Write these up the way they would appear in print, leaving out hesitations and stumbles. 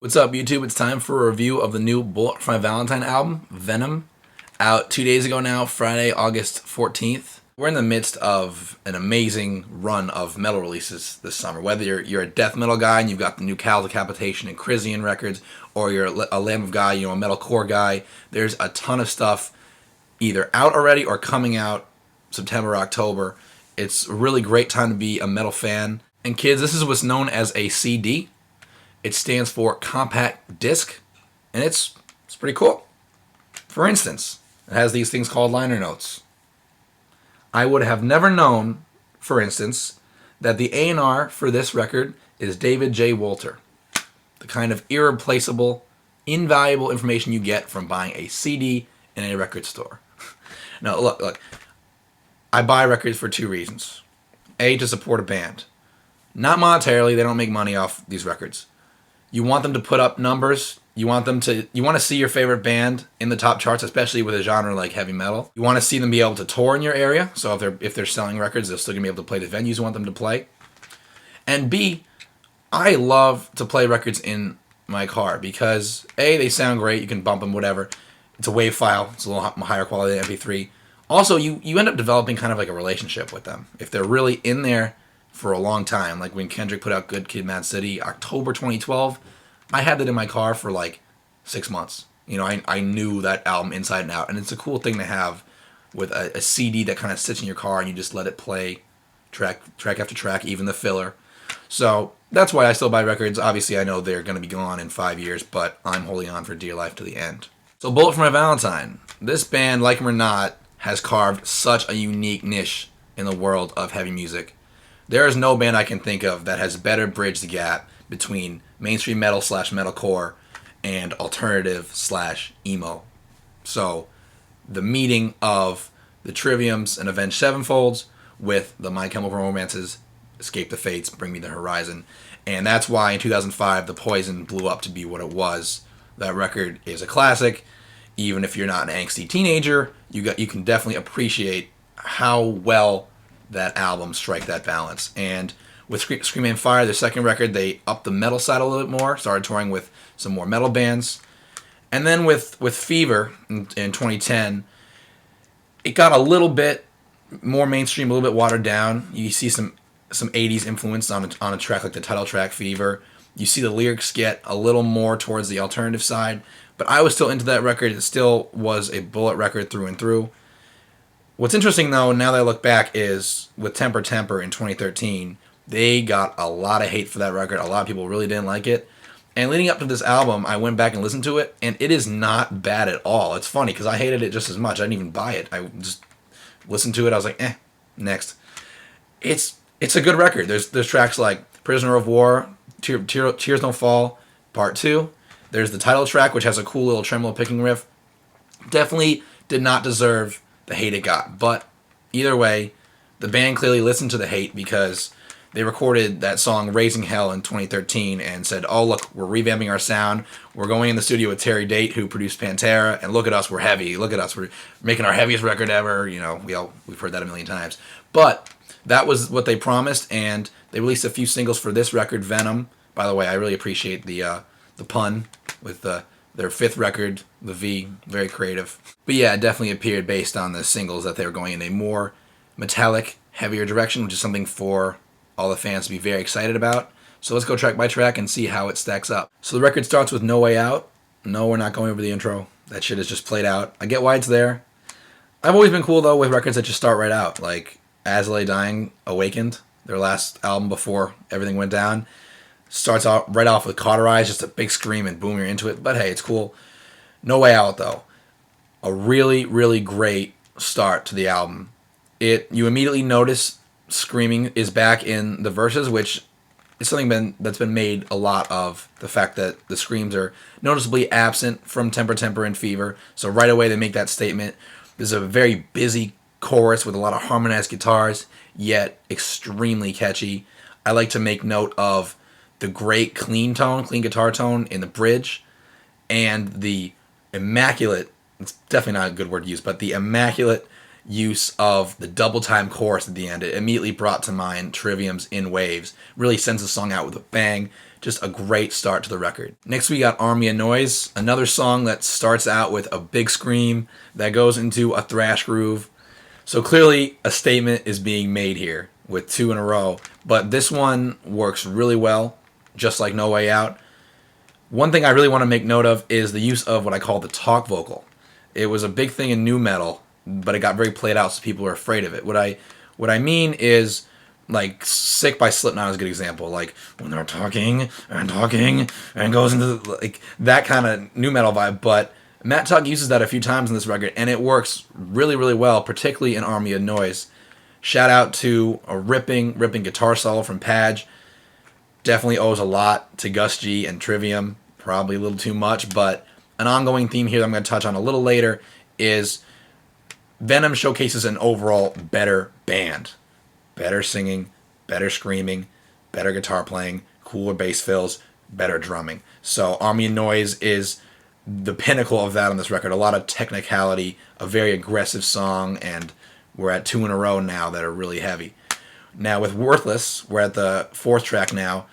What's up, YouTube? It's time for a review of the new Bullet for My Valentine album, Venom, out 2 days ago now, Friday, August 14th. We're in the midst of an amazing run of metal releases this summer. Whether you're a death metal guy and you've got the new Cal Decapitation and Crisian records, or you're a Lamb of God, a metalcore guy, there's a ton of stuff either out already or coming out September, October. It's a really great time to be a metal fan. And kids, this is what's known as a CD. It stands for compact disc, and it's pretty cool. For instance, it has these things called liner notes. I would have never known, for instance, that the A&R for this record is David J. Wolter. The kind of irreplaceable, invaluable information you get from buying a CD in a record store. Now, look. I buy records for two reasons. A, to support a band. Not monetarily, they don't make money off these records. You want them to put up numbers. You want to see your favorite band in the top charts, especially with a genre like heavy metal. You want to see them be able to tour in your area. So if they're selling records, they're still gonna be able to play the venues you want them to play. And B, I love to play records in my car because A, they sound great. You can bump them, whatever. It's a WAV file. It's a little higher quality than MP3. Also, you end up developing kind of like a relationship with them if they're really in there for a long time. Like when Kendrick put out Good Kid, Mad City, October 2012, I had that in my car for like 6 months. I knew that album inside and out, and it's a cool thing to have with a CD that kind of sits in your car and you just let it play track after track, even the filler. So that's why I still buy records. Obviously, I know they're going to be gone in 5 years, but I'm holding on for dear life to the end. So Bullet for My Valentine. This band, like him or not, has carved such a unique niche in the world of heavy music. There is no band I can think of that has better bridged the gap between mainstream metal / metalcore and alternative / emo. So the meeting of the Triviums and Avenged Sevenfolds with the My Chemical Romances, Escape the Fates, Bring Me the Horizon. And that's why in 2005 The Poison blew up to be what it was. That record is a classic. Even if you're not an angsty teenager, you can definitely appreciate how well that album strike that balance. And with Scream and Fire, their second record, they upped the metal side a little bit more, started touring with some more metal bands. And then with Fever in 2010, it got a little bit more mainstream, a little bit watered down. You see some 80s influence on a track like the title track, Fever. You see the lyrics get a little more towards the alternative side. But I was still into that record. It still was a Bullet record through and through. What's interesting, though, now that I look back, is with Temper Temper in 2013, they got a lot of hate for that record. A lot of people really didn't like it. And leading up to this album, I went back and listened to it, and it is not bad at all. It's funny, because I hated it just as much. I didn't even buy it. I just listened to it. I was like, next. It's a good record. There's tracks like Prisoner of War, Tears Don't Fall, Part 2. There's the title track, which has a cool little tremolo picking riff. Definitely did not deserve the hate it got. But either way, the band clearly listened to the hate because they recorded that song Raising Hell in 2013 and said, oh, look, we're revamping our sound. We're going in the studio with Terry Date, who produced Pantera, and look at us, we're heavy. Look at us, we're making our heaviest record ever. We've heard that a million times. But that was what they promised, and they released a few singles for this record, Venom. By the way, I really appreciate the pun with their fifth record, the V, very creative. But yeah, it definitely appeared based on the singles that they were going in a more metallic, heavier direction, which is something for all the fans to be very excited about. So let's go track by track and see how it stacks up. So the record starts with No Way Out. No, we're not going over the intro. That shit is just played out. I get why it's there. I've always been cool, though, with records that just start right out. Like As I Lay Dying, Awakened, their last album before everything went down. Starts out right off with Cauterize, just a big scream and boom, you're into it. But hey, it's cool. No Way Out, though. A really, really great start to the album. You immediately notice screaming is back in the verses, which is something that's been made a lot of. The fact that the screams are noticeably absent from Temper Temper and Fever. So right away they make that statement. There's a very busy chorus with a lot of harmonized guitars, yet extremely catchy. I like to make note of the great clean guitar tone in the bridge, and the immaculate, it's definitely not a good word to use, but the immaculate use of the double time chorus at the end. It immediately brought to mind Trivium's In Waves. Really sends the song out with a bang. Just a great start to the record. Next we got Army of Noise, another song that starts out with a big scream that goes into a thrash groove. So clearly a statement is being made here with 2 in a row, but this one works really well, just like No Way Out. One thing I really want to make note of is the use of what I call the talk vocal. It was a big thing in nu metal, but it got very played out, so people are afraid of it. What I mean is, like, Sick by Slipknot is a good example. Like, when they're talking and goes into like that kind of nu metal vibe. But Matt Tuck uses that a few times in this record, and it works really, really well, particularly in Army of Noise. Shout out to a ripping guitar solo from Padge. Definitely owes a lot to Gus G and Trivium. Probably a little too much, but an ongoing theme here that I'm going to touch on a little later is Venom showcases an overall better band. Better singing, better screaming, better guitar playing, cooler bass fills, better drumming. So Army of Noise is the pinnacle of that on this record. A lot of technicality, a very aggressive song, and we're at 2 in a row now that are really heavy. Now with Worthless, we're at the 4th track now.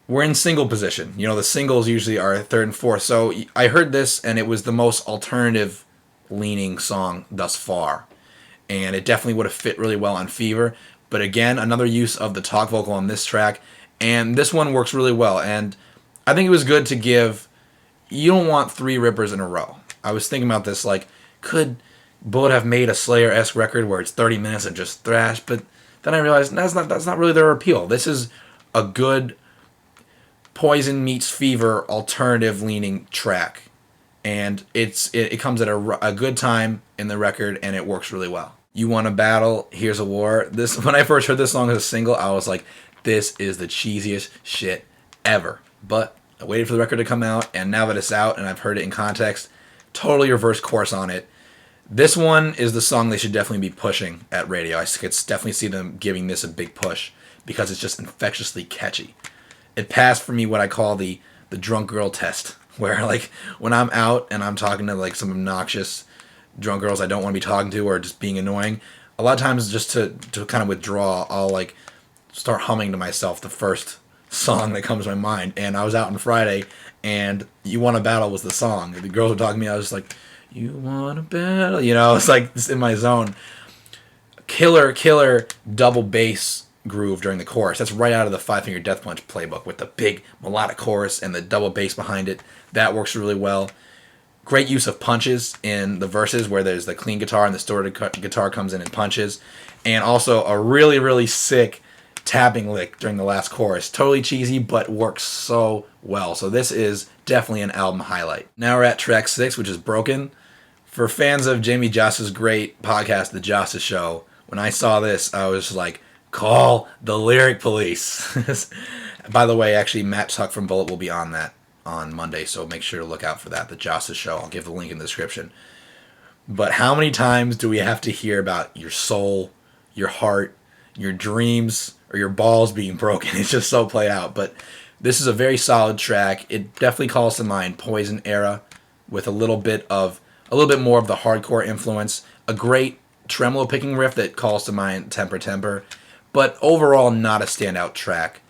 We're in single position. You know, the singles usually are 3rd and 4th. So I heard this, and it was the most alternative leaning song thus far. And it definitely would have fit really well on Fever. But again, another use of the talk vocal on this track. And this one works really well. And I think it was good to give... You don't want 3 rippers in a row. I was thinking about this, like, could Bullet have made a Slayer-esque record where it's 30 minutes and just thrash? But then I realized that's not really their appeal. This is a good Poison meets Fever alternative leaning track, and it comes at a good time in the record, and it works really well. You Want a Battle, Here's a War. This, when I first heard this song as a single, I was like, this is the cheesiest shit ever. But I waited for the record to come out, and now that it's out and I've heard it in context, totally reverse course on it. This one is the song they should definitely be pushing at radio. I could definitely see them giving this a big push because it's just infectiously catchy. It passed for me what I call the drunk girl test, where, like, when I'm out and I'm talking to, like, some obnoxious drunk girls I don't want to be talking to or just being annoying, a lot of times just to kind of withdraw, I'll, like, start humming to myself the first song that comes to my mind. And I was out on Friday, and You Want a Battle was the song. The girls were talking to me, I was just like, you want a battle? You know, it's like it's in my zone. Killer double bass groove during the chorus. That's right out of the Five Finger Death Punch playbook with the big melodic chorus and the double bass behind it. That works really well. Great use of punches in the verses where there's the clean guitar and the distorted guitar comes in and punches. And also a really, really sick tapping lick during the last chorus. Totally cheesy, but works so well. So this is definitely an album highlight. Now we're at track 6, which is Broken. For fans of Jamie Joss's great podcast, The Joss Show, when I saw this, I was like, call the lyric police. By the way, actually, Matt Tuck from Bullet will be on that on Monday, so make sure to look out for that, The Joss Show. I'll give the link in the description. But how many times do we have to hear about your soul, your heart, your dreams, or your balls being broken? It's just so played out. But this is a very solid track. It definitely calls to mind Poison era with a little bit more of the hardcore influence. A great tremolo picking riff that calls to mind Temper. But overall, not a standout track.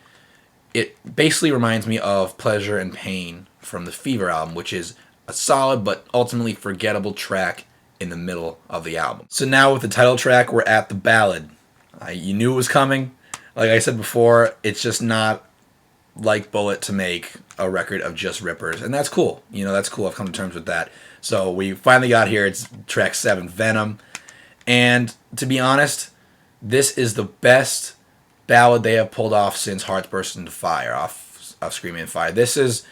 It basically reminds me of Pleasure and Pain from the Fever album, which is a solid but ultimately forgettable track in the middle of the album. So now with the title track, we're at the ballad. You knew it was coming. Like I said before, it's just not like Bullet to make a record of just rippers. And that's cool. You know, that's cool. I've come to terms with that. So we finally got here. It's track 7, Venom. And to be honest, this is the best ballad they have pulled off since Hearts Burst into Fire, off Screaming in Fire. This is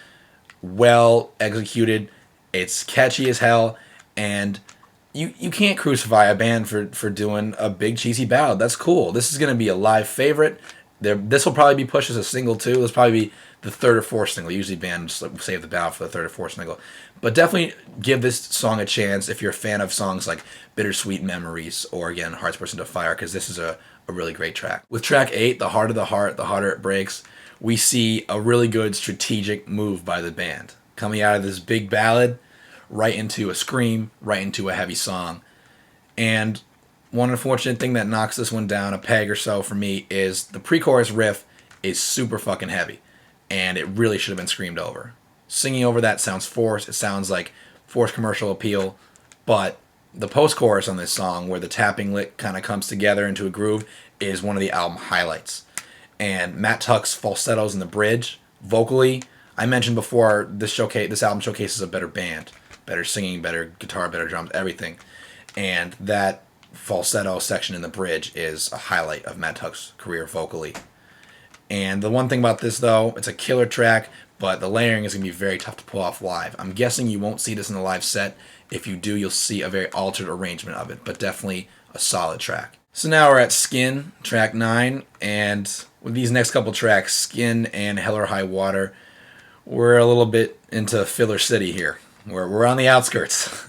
well executed. It's catchy as hell. And you can't crucify a band for doing a big cheesy ballad. That's cool. This is going to be a live favorite. This will probably be pushed as a single too. This will probably be the 3rd or 4th single. Usually bands save the ballad for the 3rd or 4th single. But definitely give this song a chance if you're a fan of songs like Bittersweet Memories or, again, Hearts Burst into Fire, because this is a really great track. With track 8, The Heart of the Heart, The Harder It Breaks, we see a really good strategic move by the band. Coming out of this big ballad, right into a scream, right into a heavy song. And one unfortunate thing that knocks this one down a peg or so for me is the pre-chorus riff is super fucking heavy, and it really should have been screamed over. Singing over that sounds forced. It sounds like forced commercial appeal, but the post-chorus on this song, where the tapping lick kind of comes together into a groove, is one of the album highlights. And Matt Tuck's falsettos in the bridge, vocally, I mentioned before, this album showcases a better band, better singing, better guitar, better drums, everything. And that falsetto section in the bridge is a highlight of Matt Tuck's career vocally. And the one thing about this, though, it's a killer track, but the layering is going to be very tough to pull off live. I'm guessing you won't see this in the live set. If you do, you'll see a very altered arrangement of it, but definitely a solid track. So now we're at Skin, track 9, and with these next couple tracks, Skin and Hell or High Water, we're a little bit into filler city here. We're on the outskirts.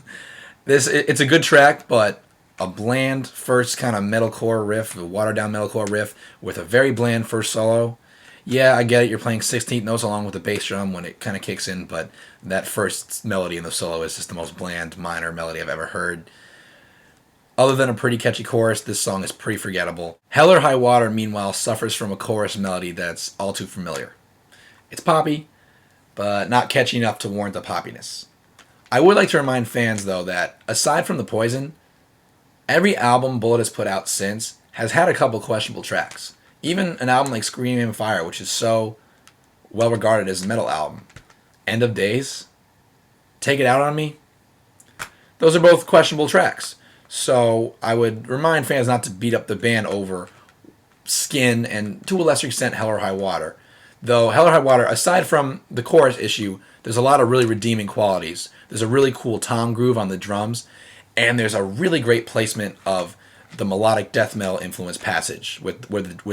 It's a good track, but a bland first kind of metalcore riff, a watered-down metalcore riff, with a very bland first solo. Yeah, I get it, you're playing 16th notes along with the bass drum when it kind of kicks in, but that first melody in the solo is just the most bland minor melody I've ever heard. Other than a pretty catchy chorus, this song is pretty forgettable. Hell or High Water, meanwhile, suffers from a chorus melody that's all too familiar. It's poppy, but not catchy enough to warrant the poppiness. I would like to remind fans, though, that aside from the Poison, every album Bullet has put out since has had a couple questionable tracks. Even an album like Screaming Fire, which is so well regarded as a metal album. End of Days, Take It Out on Me, those are both questionable tracks. So I would remind fans not to beat up the band over Skin and, to a lesser extent, Hell or High Water. Though Hell or High Water, aside from the chorus issue, there's a lot of really redeeming qualities. There's a really cool tom groove on the drums, and there's a really great placement of the melodic death metal influenced passage with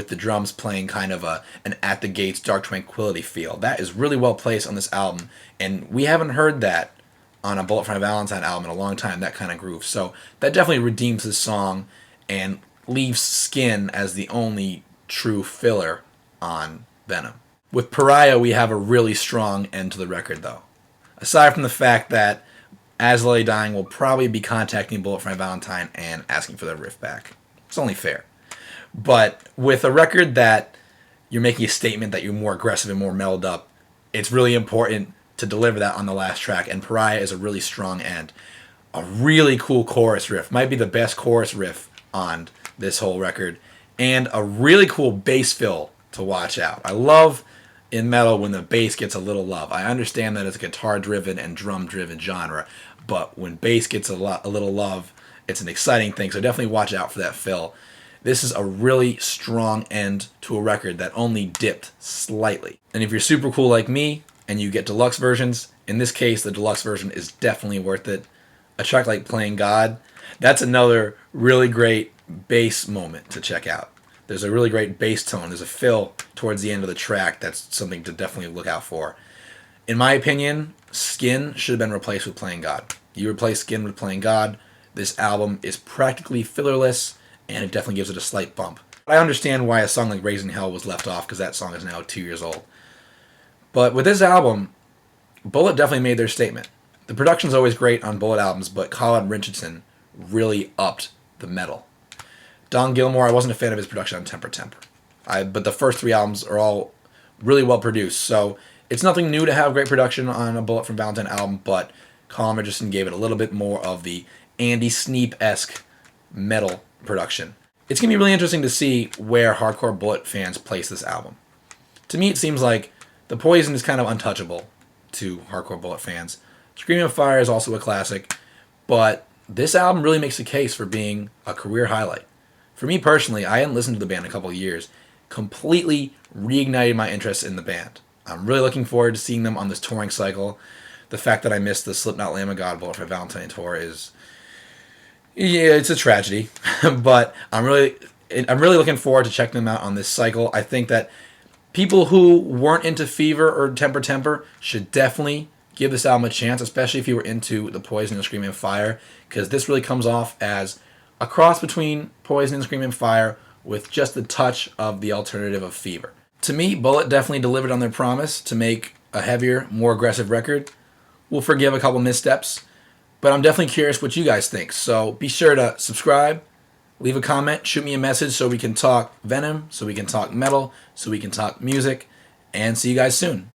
the drums playing kind of an At the Gates Dark Tranquility feel. That is really well placed on this album, and we haven't heard that on a Bullet for My Valentine album in a long time, that kind of groove. So that definitely redeems this song and leaves Skin as the only true filler on Venom. With Pariah, we have a really strong end to the record, though. Aside from the fact that As Lay Dying will probably be contacting Bullet for My Valentine and asking for their riff back. It's only fair. But with a record that you're making a statement that you're more aggressive and more mellowed up, it's really important to deliver that on the last track, and Pariah is a really strong end. A really cool chorus riff, might be the best chorus riff on this whole record, and a really cool bass fill to watch out. I love in metal when the bass gets a little love. I understand that it's a guitar-driven and drum-driven genre, but when bass gets a little love, it's an exciting thing, so definitely watch out for that fill. This is a really strong end to a record that only dipped slightly. And if you're super cool like me, and you get deluxe versions, in this case, the deluxe version is definitely worth it. A track like Playing God, that's another really great bass moment to check out. There's a really great bass tone. There's a fill towards the end of the track that's something to definitely look out for. In my opinion, Skin should have been replaced with Playing God. You replace Skin with Playing God, this album is practically fillerless, and it definitely gives it a slight bump. I understand why a song like Raising Hell was left off, because that song is now 2 years old. But with this album, Bullet definitely made their statement. The production's always great on Bullet albums, but Colin Richardson really upped the metal. Don Gilmore, I wasn't a fan of his production on Temper Temper. But the first 3 albums are all really well produced, so it's nothing new to have great production on a Bullet for Valentine album, but Colin Richardson gave it a little bit more of the Andy Sneap-esque metal production. It's going to be really interesting to see where hardcore Bullet fans place this album. To me, it seems like The Poison is kind of untouchable to hardcore Bullet fans. Screaming Fire is also a classic, but this album really makes a case for being a career highlight. For me personally, I hadn't listened to the band in a couple of years, completely reignited my interest in the band. I'm really looking forward to seeing them on this touring cycle. The fact that I missed the Slipknot Lamb of God Bullet for Valentine tour is, yeah, it's a tragedy. But I'm really looking forward to checking them out on this cycle. I think that people who weren't into Fever or Temper should definitely give this album a chance, especially if you were into the Poison and Screaming Fire, because this really comes off as a cross between Poison and Screaming Fire with just the touch of the alternative of Fever. To me, Bullet definitely delivered on their promise to make a heavier, more aggressive record. We'll forgive a couple missteps, But I'm definitely curious what you guys think. So be sure to subscribe, leave a comment, shoot me a message so we can talk Venom, so we can talk metal, so we can talk music, and see you guys soon.